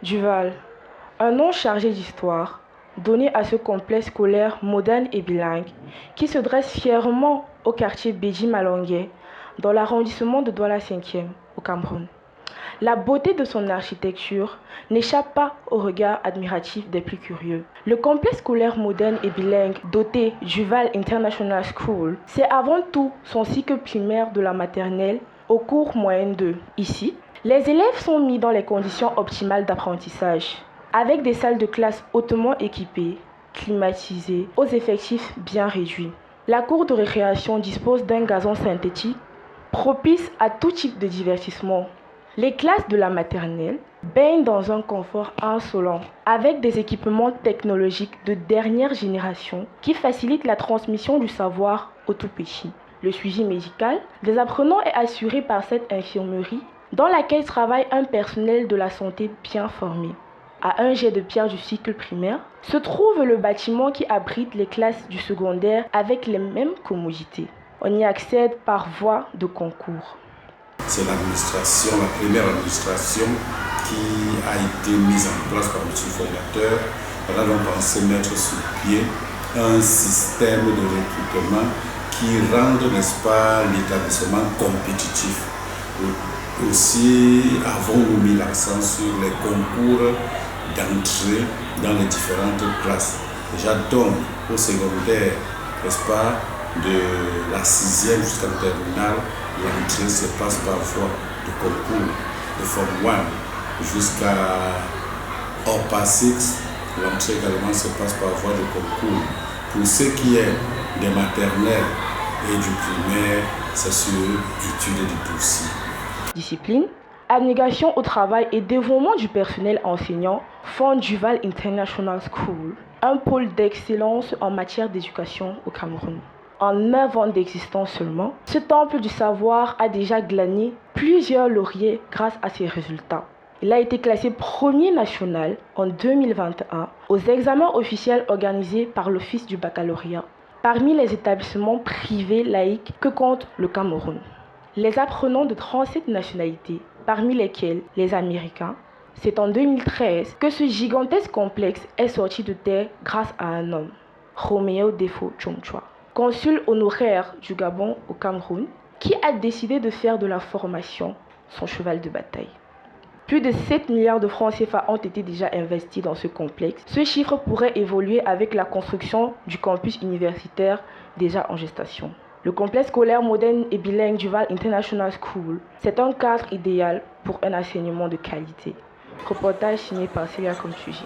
Duval, un nom chargé d'histoire, donné à ce complexe scolaire moderne et bilingue qui se dresse fièrement au quartier Béji Malongué, dans l'arrondissement de Douala 5e, au Cameroun. La beauté de son architecture n'échappe pas au regard admiratif des plus curieux. Le complexe scolaire moderne et bilingue doté Duval International School, c'est avant tout son cycle primaire de la maternelle au cours moyenne 2. Ici, les élèves sont mis dans les conditions optimales d'apprentissage, avec des salles de classe hautement équipées, climatisées, aux effectifs bien réduits. La cour de récréation dispose d'un gazon synthétique propice à tout type de divertissement. Les classes de la maternelle baignent dans un confort insolent, avec des équipements technologiques de dernière génération qui facilitent la transmission du savoir aux tout-petits. Le suivi médical des apprenants est assuré par cette infirmerie dans laquelle travaille un personnel de la santé bien formé. À un jet de pierre du cycle primaire se trouve le bâtiment qui abrite les classes du secondaire avec les mêmes commodités. On y accède par voie de concours. C'est l'administration, la première administration qui a été mise en place par M. Fondateur. On a donc pensé mettre sur pied un système de recrutement qui rende, n'est-ce pas, l'établissement compétitif. Aussi, avons-nous mis l'accent sur les concours d'entrée dans les différentes classes. Déjà donc, au secondaire, n'est-ce pas, de la 6e jusqu'à la terminale, l'entrée se passe par voie de concours, de Form 1 jusqu'à OPA 6. L'entrée également se passe par voie de concours. Pour ce qui est des maternelles et du primaire, c'est sur étude du dossier. Discipline, abnégation au travail et dévouement du personnel enseignant font Duval International School un pôle d'excellence en matière d'éducation au Cameroun. En 9 ans d'existence seulement, ce temple du savoir a déjà glané plusieurs lauriers grâce à ses résultats. Il a été classé premier national en 2021 aux examens officiels organisés par l'Office du baccalauréat, parmi les établissements privés laïcs que compte le Cameroun. Les apprenants de 37 nationalités, parmi lesquels les Américains, c'est en 2013 que ce gigantesque complexe est sorti de terre grâce à un homme, Roméo Defo Chomchwa, consul honoraire du Gabon au Cameroun, qui a décidé de faire de la formation son cheval de bataille. Plus de 7 milliards de francs CFA ont été déjà investis dans ce complexe. Ce chiffre pourrait évoluer avec la construction du campus universitaire déjà en gestation. Le complexe scolaire moderne et bilingue Duval International School, c'est un cadre idéal pour un enseignement de qualité. Reportage signé par Célia Comsuji.